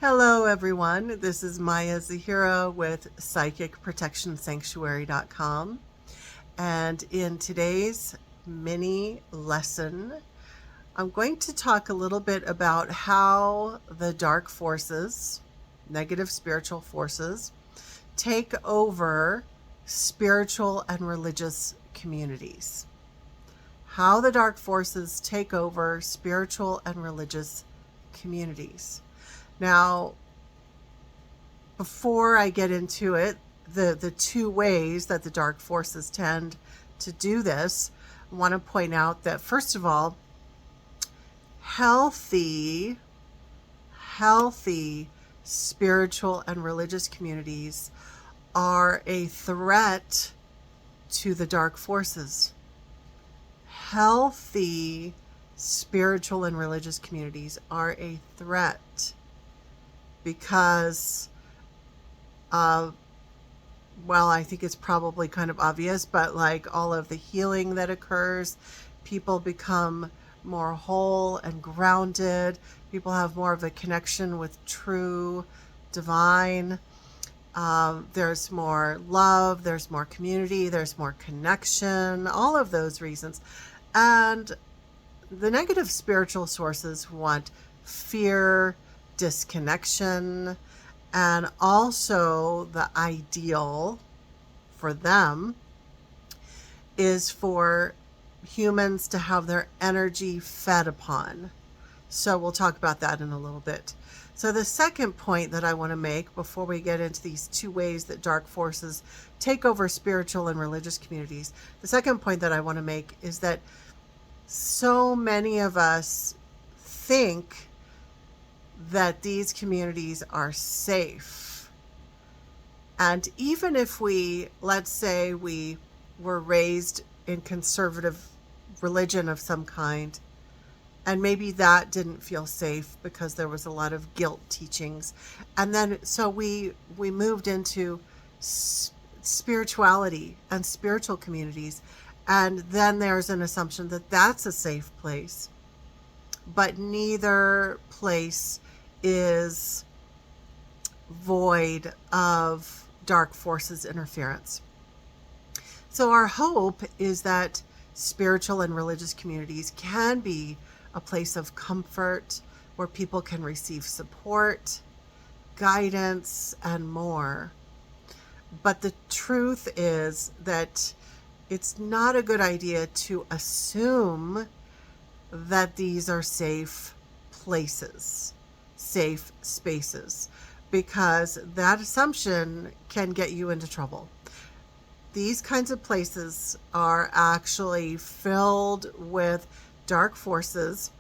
Hello, everyone. This is Maya Zahira with PsychicProtectionSanctuary.com. And in today's mini lesson, I'm going to talk a little bit about how the dark forces, negative spiritual forces, take over spiritual and religious communities. How the dark forces take over spiritual and religious communities. Now, before I get into it, the two ways that the dark forces tend to do this, I want to point out that, first of all, healthy spiritual and religious communities are a threat to the dark forces. Healthy spiritual and religious communities are a threat because, well, I think it's probably kind of obvious, but like all of the healing that occurs, people become more whole and grounded. People have more of a connection with true divine. There's more love, there's more community, there's more connection, all of those reasons. And the negative spiritual sources want fear, disconnection, and also the ideal for them is for humans to have their energy fed upon. So we'll talk about that in a little bit. So the second point that I want to make before we get into these two ways that dark forces take over spiritual and religious communities, the second point that I want to make is that so many of us think that these communities are safe. And even if we, let's say we were raised in conservative religion of some kind, and maybe that didn't feel safe because there was a lot of guilt teachings. And then so we moved into spirituality and spiritual communities. And then there's an assumption that that's a safe place. But neither place is void of dark forces interference. So our hope is that spiritual and religious communities can be a place of comfort where people can receive support, guidance, and more. But the truth is that it's not a good idea to assume that these are safe places, safe spaces, because that assumption can get you into trouble. These kinds of places are actually filled with dark forces.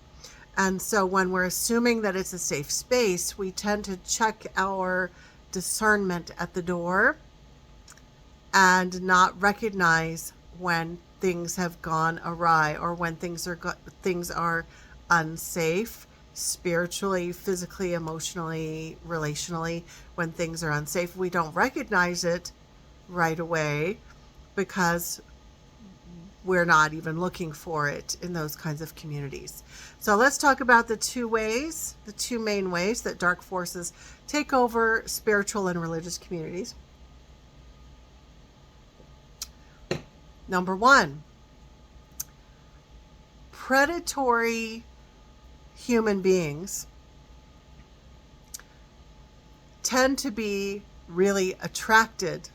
And so when we're assuming that it's a safe space, we tend to check our discernment at the door and not recognize when things have gone awry or when things are unsafe spiritually, physically, emotionally, relationally. When things are unsafe, we don't recognize it right away because we're not even looking for it in those kinds of communities. So let's talk about the two main ways that dark forces take over spiritual and religious communities. Number one, predatory human beings tend to be really attracted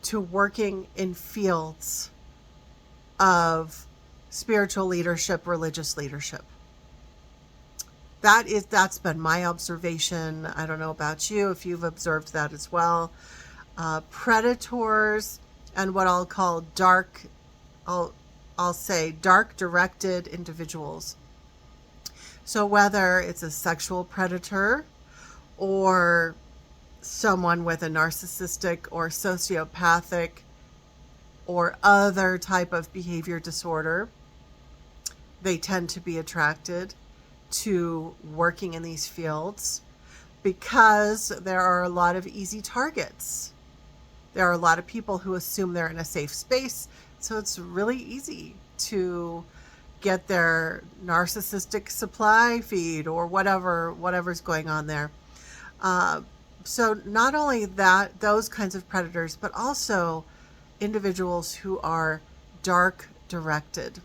to working in fields of spiritual leadership, religious leadership. That's been my observation. I don't know about you, if you've observed that as well. Predators and what I'll call I'll say dark directed individuals. So whether it's a sexual predator or someone with a narcissistic or sociopathic or other type of behavior disorder, they tend to be attracted to working in these fields because there are a lot of easy targets. There are a lot of people who assume they're in a safe space, so it's really easy to get their narcissistic supply feed or whatever's going on there. So not only that, those kinds of predators, but also individuals who are dark directed.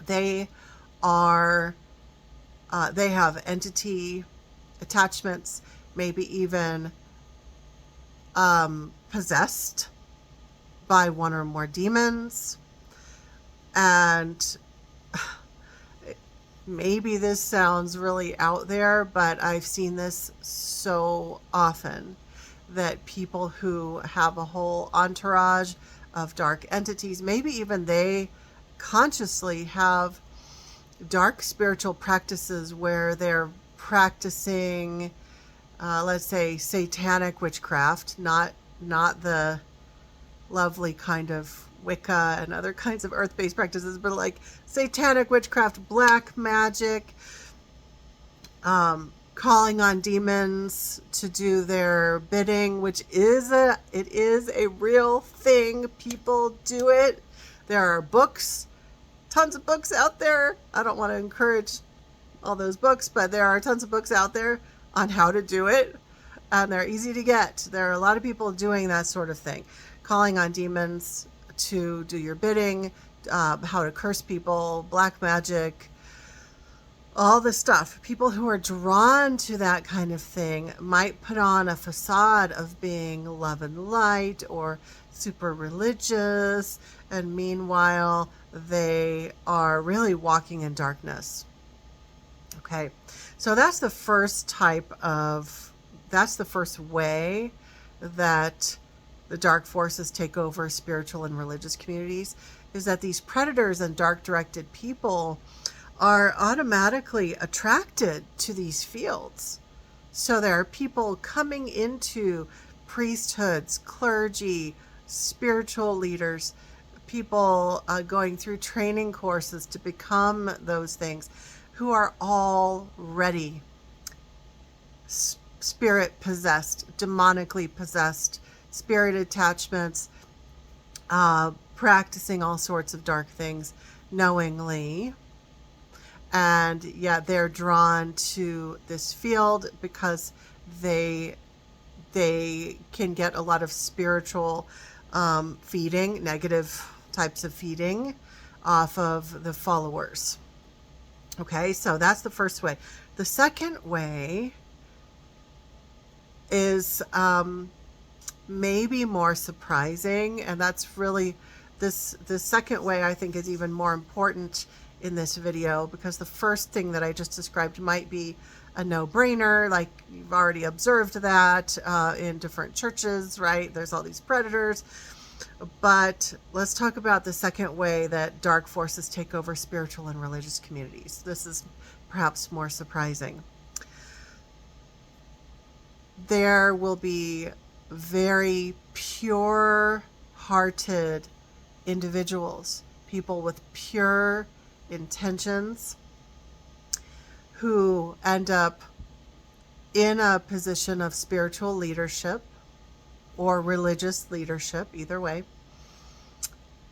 They are, they have entity attachments, maybe even possessed by one or more demons. And maybe this sounds really out there, but I've seen this so often, that people who have a whole entourage of dark entities, maybe even they consciously have dark spiritual practices where they're practicing, let's say, satanic witchcraft, not the lovely kind of Wicca and other kinds of earth-based practices, but like satanic witchcraft, black magic, calling on demons to do their bidding, which is a real thing. People do it. There are books, tons of books out there. I don't want to encourage all those books, but there are tons of books out there on how to do it, and they're easy to get. There are a lot of people doing that sort of thing, calling on demons to do your bidding, how to curse people, black magic, all this stuff. People who are drawn to that kind of thing might put on a facade of being love and light or super religious, and meanwhile they are really walking in darkness. Okay, so that's the first way that the dark forces take over spiritual and religious communities, is that these predators and dark directed people are automatically attracted to these fields. So there are people coming into priesthoods, clergy, spiritual leaders, people going through training courses to become those things, who are already spirit possessed, demonically possessed, spirit attachments, practicing all sorts of dark things knowingly. And yet they're drawn to this field because they can get a lot of spiritual feeding, negative types of feeding off of the followers. Okay, so that's the first way. The second way is maybe more surprising, and that's really the second way I think is even more important in this video, because the first thing that I just described might be a no-brainer, like you've already observed that in different churches, right? There's all these predators. But let's talk about the second way that dark forces take over spiritual and religious communities. This is perhaps more surprising. There will be very pure-hearted individuals, people with pure intentions, who end up in a position of spiritual leadership or religious leadership, either way,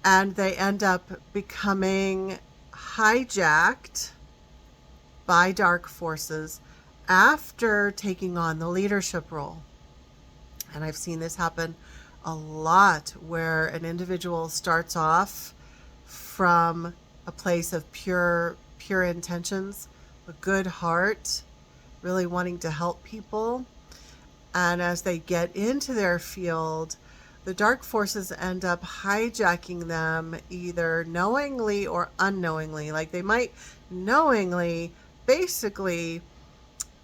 and they end up becoming hijacked by dark forces after taking on the leadership role. And I've seen this happen a lot, where an individual starts off from a place of pure intentions, a good heart, really wanting to help people. And as they get into their field, the dark forces end up hijacking them, either knowingly or unknowingly. Like they might knowingly basically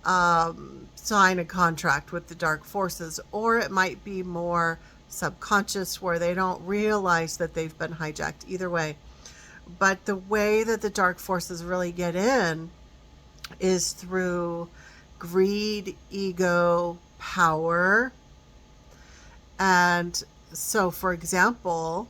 sign a contract with the dark forces, or it might be more subconscious where they don't realize that they've been hijacked. Either way. But the way that the dark forces really get in is through greed, ego, power. And so, for example,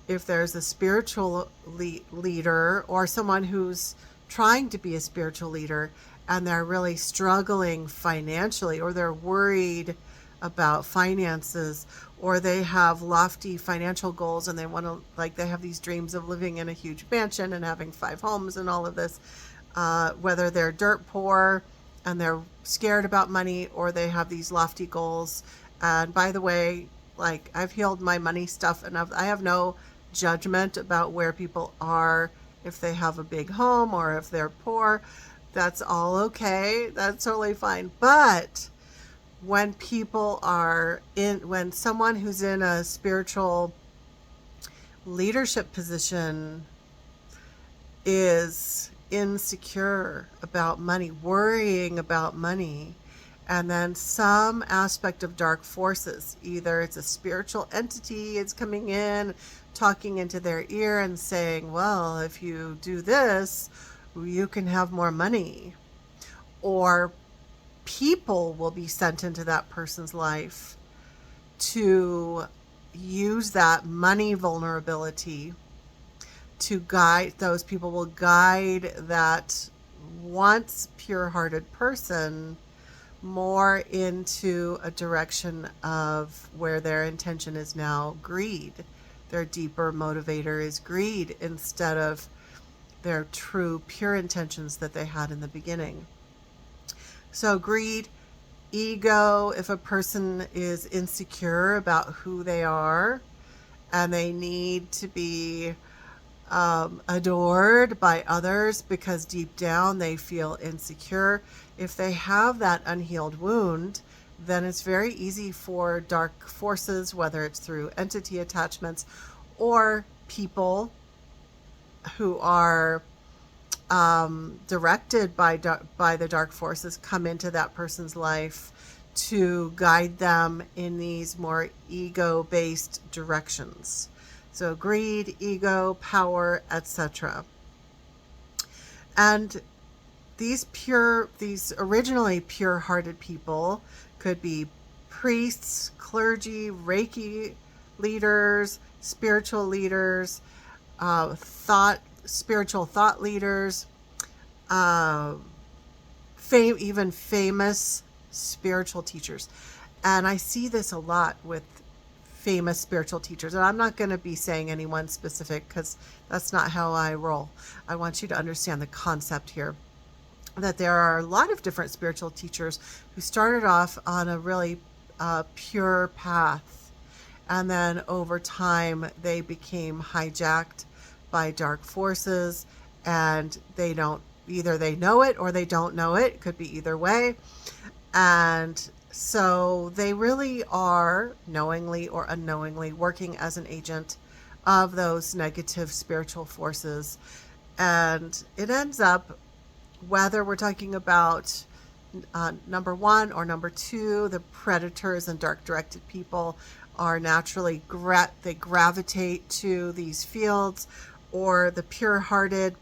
if there's a spiritual leader or someone who's trying to be a spiritual leader and they're really struggling financially, or they're worried about finances, or they have lofty financial goals and they want to, like, they have these dreams of living in a huge mansion and having 5 homes and all of this, whether they're dirt poor and they're scared about money, or they have these lofty goals. And by the way, like, I've healed my money stuff enough. I have no judgment about where people are, if they have a big home or if they're poor. That's all okay. That's totally fine. But when people are when someone who's in a spiritual leadership position is insecure about money, worrying about money, and then some aspect of dark forces, either it's a spiritual entity, it's coming in, talking into their ear and saying, well, if you do this, you can have more money, or people will be sent into that person's life to use that money vulnerability to guide. Those people will guide that once pure-hearted person more into a direction of where their intention is now greed. Their deeper motivator is greed instead of their true pure intentions that they had in the beginning. So greed, ego, if a person is insecure about who they are and they need to be adored by others because deep down they feel insecure. If they have that unhealed wound, then it's very easy for dark forces, whether it's through entity attachments or people who are directed by the dark forces, come into that person's life to guide them in these more ego-based directions. So greed, ego, power, etc. And these originally pure-hearted people could be priests, clergy, Reiki leaders, spiritual leaders, spiritual thought leaders, even famous spiritual teachers. And I see this a lot with famous spiritual teachers. And I'm not going to be saying anyone specific because that's not how I roll. I want you to understand the concept here, that there are a lot of different spiritual teachers who started off on a really pure path. And then over time, they became hijacked by dark forces, and either they know it or they don't know it. It could be either way. And so they really are, knowingly or unknowingly, working as an agent of those negative spiritual forces. And it ends up, whether we're talking about number one or number two, the predators and dark-directed people are naturally, they gravitate to these fields, or the pure-hearted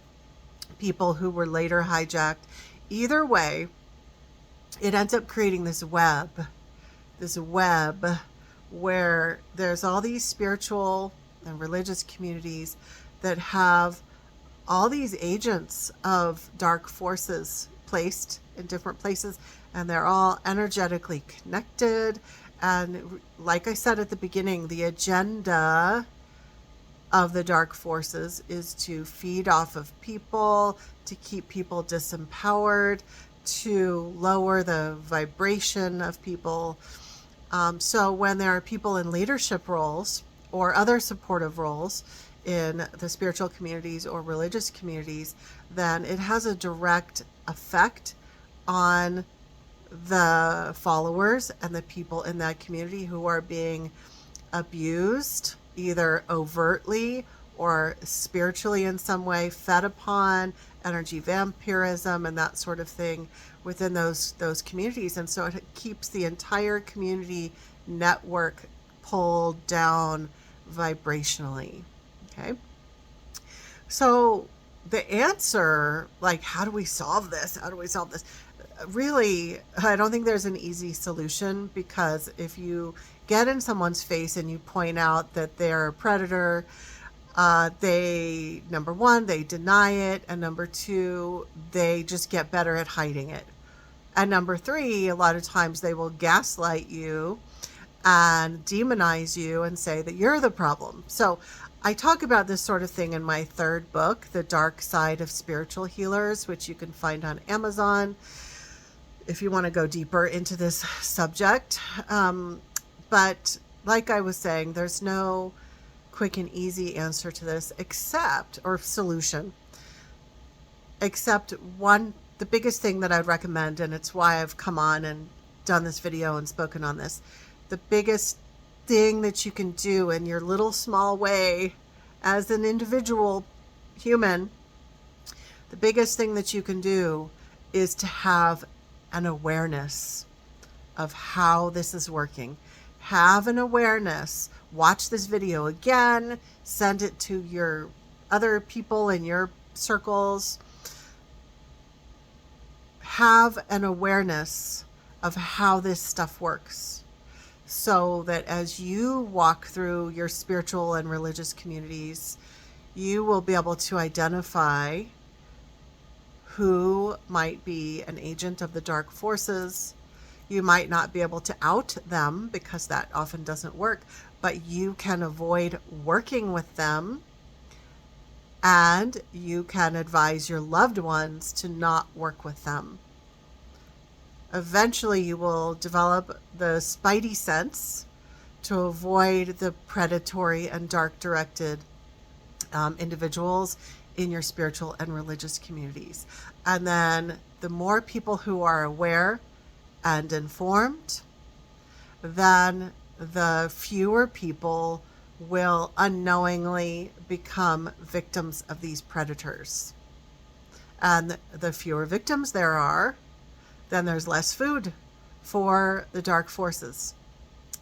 people who were later hijacked. Either way, it ends up creating this web where there's all these spiritual and religious communities that have all these agents of dark forces placed in different places, and they're all energetically connected. And like I said at the beginning, the agenda of the dark forces is to feed off of people, to keep people disempowered, to lower the vibration of people. So when there are people in leadership roles or other supportive roles in the spiritual communities or religious communities, then it has a direct effect on the followers and the people in that community who are being abused, either overtly or spiritually in some way, fed upon, energy vampirism and that sort of thing within those communities. And so it keeps the entire community network pulled down vibrationally. Okay. So the answer, like, how do we solve this? Really, I don't think there's an easy solution, because if you get in someone's face and you point out that they're a predator, number one, they deny it, and number two, they just get better at hiding it. And number three, a lot of times they will gaslight you and demonize you and say that you're the problem. So I talk about this sort of thing in my third book, The Dark Side of Spiritual Healers, which you can find on Amazon. if you want to go deeper into this subject. But like I was saying, there's no quick and easy answer to this or solution, except one, the biggest thing that I'd recommend, and it's why I've come on and done this video and spoken on this, the biggest thing that you can do in your little small way as an individual human, the biggest thing that you can do is to have an awareness of how this is working. Have an awareness. Watch this video again. Send it to your other people in your circles. Have an awareness of how this stuff works, so that as you walk through your spiritual and religious communities, you will be able to identify who might be an agent of the dark forces. You might not be able to out them, because that often doesn't work, but you can avoid working with them, and you can advise your loved ones to not work with them. Eventually, you will develop the spidey sense to avoid the predatory and dark-directed individuals in your spiritual and religious communities. And then the more people who are aware and informed, then the fewer people will unknowingly become victims of these predators. And the fewer victims there are, then there's less food for the dark forces.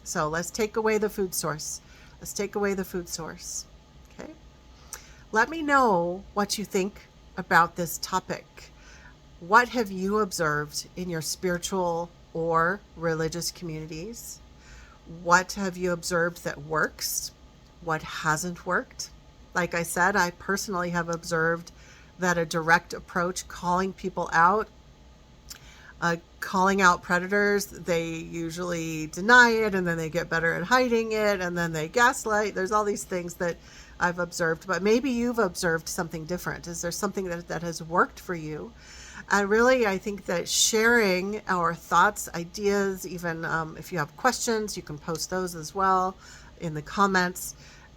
So let's take away the food source. Let's take away the food source. Okay? Let me know what you think about this topic. What have you observed in your spiritual or religious communities? What have you observed that works? What hasn't worked? Like I said, I personally have observed that a direct approach, calling people out, calling out predators, they usually deny it, and then they get better at hiding it, and then they gaslight. There's all these things that I've observed, but maybe you've observed something different. Is there something that has worked for you? And really, I think that sharing our thoughts, ideas, even if you have questions, you can post those as well in the comments.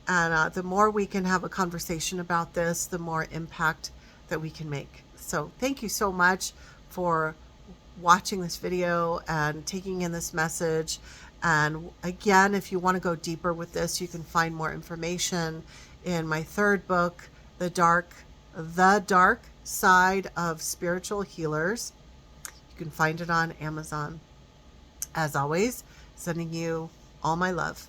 And the more we can have a conversation about this, the more impact that we can make. So thank you so much for watching this video and taking in this message. And again, if you want to go deeper with this, you can find more information in my third book, The Dark Side of Spiritual Healers. You can find it on Amazon. As always, sending you all my love.